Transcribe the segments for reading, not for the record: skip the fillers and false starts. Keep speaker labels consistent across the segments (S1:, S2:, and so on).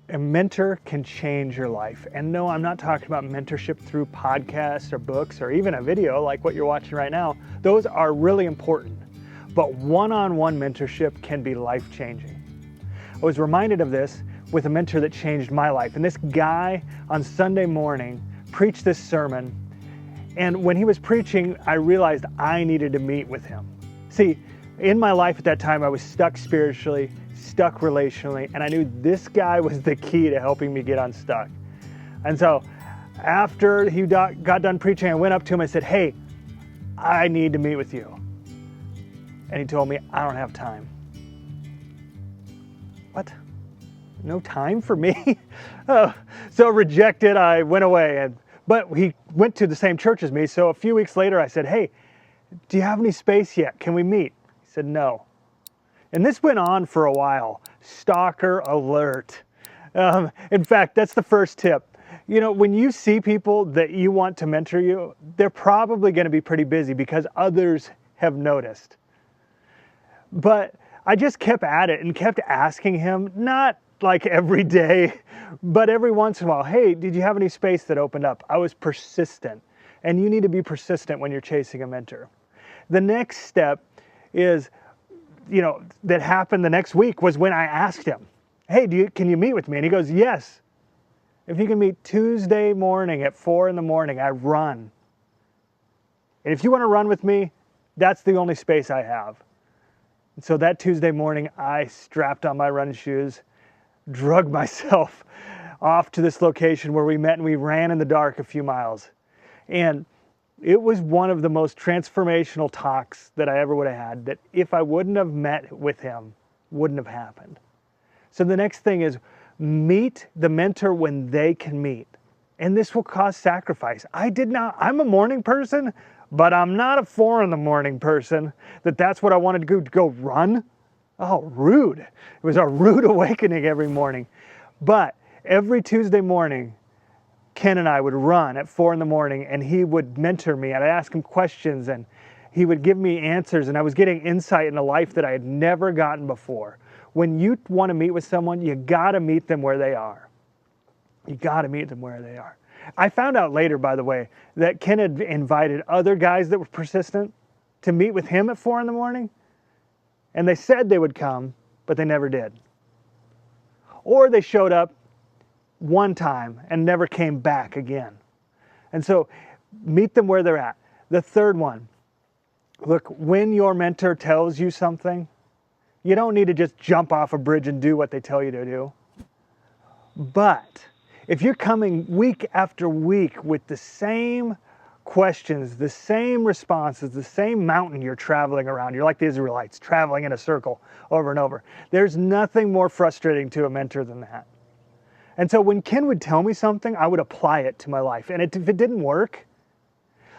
S1: A mentor can change your life. And no, I'm not talking about mentorship through podcasts or books or even a video like what you're watching right now. Those are really important. But one-on-one mentorship can be life-changing. I was reminded of this with a mentor that changed my life. And this guy on Sunday morning preached this sermon. And when he was preaching, I realized I needed to meet with him. See, in my life at that time, I was stuck spiritually, stuck relationally, and I knew this guy was the key to helping me get unstuck. And so after he got done preaching, I went up to him and said, "Hey, I need to meet with you." And he told me, "I don't have time." What? No time for me? Oh, so rejected, I went away. But he went to the same church as me, so a few weeks later I said, "Hey, do you have any space yet? Can we meet?" He said, "No." And this went on for a while. Stalker alert. In fact, that's the first tip. You know, when you see people that you want to mentor you, they're probably going to be pretty busy because others have noticed. But I just kept at it and kept asking him, not like every day, but every once in a while, "Hey, did you have any space that opened up?" I was persistent. And you need to be persistent when you're chasing a mentor. The next step is, that happened the next week was when I asked him, "Hey, can you meet with me?" And he goes, "Yes. If you can meet Tuesday morning at 4 in the morning, I run. And if you want to run with me, that's the only space I have." And so that Tuesday morning, I strapped on my running shoes, drug myself off to this location where we met, and we ran in the dark a few miles. And it was one of the most transformational talks that I ever would have had, that if I wouldn't have met with him, wouldn't have happened. So the next thing is meet the mentor when they can meet. And this will cause sacrifice. I'm a morning person, but I'm not a 4 in the morning person, that's what I wanted to go run. Oh, rude. It was a rude awakening every morning. But every Tuesday morning, Ken and I would run at 4 in the morning, and he would mentor me, and I'd ask him questions, and he would give me answers, and I was getting insight into life that I had never gotten before. When you want to meet with someone, you got to meet them where they are. You got to meet them where they are. I found out later, by the way, that Ken had invited other guys that were persistent to meet with him at 4 in the morning, and they said they would come, but they never did. Or they showed up one time and never came back again. And so meet them where they're at. The third one, look, when your mentor tells you something, you don't need to just jump off a bridge and do what they tell you to do. But if you're coming week after week with the same questions, the same responses, the same mountain you're traveling around, you're like the Israelites traveling in a circle over and over. There's nothing more frustrating to a mentor than that. And so when Ken would tell me something, I would apply it to my life. And if it didn't work,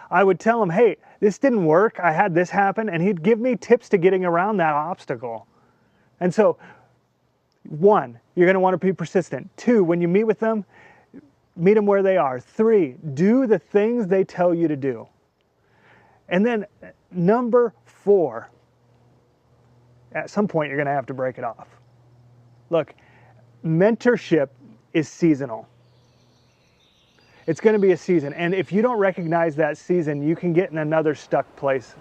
S1: I would tell him, "Hey, this didn't work. I had this happen." And he'd give me tips to getting around that obstacle. And so, 1, you're going to want to be persistent. 2, when you meet with them, meet them where they are. 3, do the things they tell you to do. And then number 4, at some point you're going to have to break it off. Look, mentorship is seasonal. It's going to be a season. And if you don't recognize that season, you can get in another stuck place.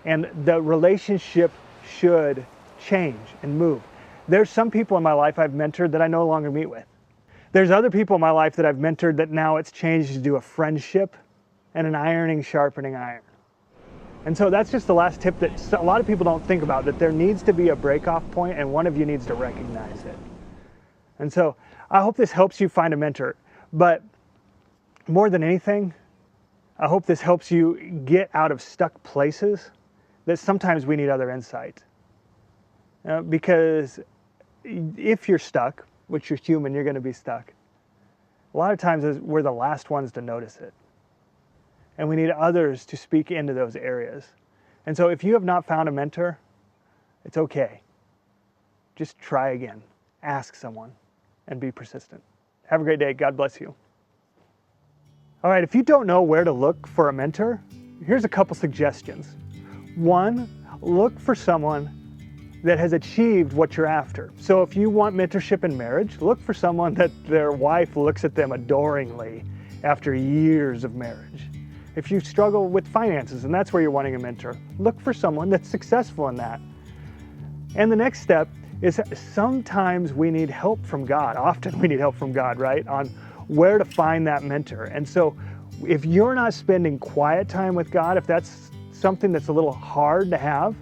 S1: And the relationship should change and move. There's some people in my life I've mentored that I no longer meet with. There's other people in my life that I've mentored that now it's changed to do a friendship and an ironing, sharpening iron. And so that's just the last tip that a lot of people don't think about, that there needs to be a break-off point and one of you needs to recognize it. And so I hope this helps you find a mentor. But more than anything, I hope this helps you get out of stuck places that sometimes we need other insight. Because if you're stuck, which you're human, you're going to be stuck. A lot of times we're the last ones to notice it. And we need others to speak into those areas. And so if you have not found a mentor, it's okay. Just try again. Ask someone and be persistent. Have a great day. God bless you. All right, if you don't know where to look for a mentor, here's a couple suggestions. 1, look for someone that has achieved what you're after. So if you want mentorship in marriage, look for someone that their wife looks at them adoringly after years of marriage. If you struggle with finances and that's where you're wanting a mentor, look for someone that's successful in that. And the next step is sometimes we need help from God. Often we need help from God, right? On where to find that mentor. And so if you're not spending quiet time with God, if that's something that's a little hard to have,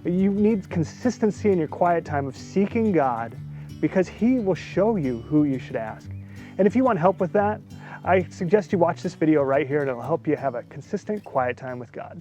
S1: you need consistency in your quiet time of seeking God, because He will show you who you should ask. And if you want help with that, I suggest you watch this video right here and it'll help you have a consistent quiet time with God.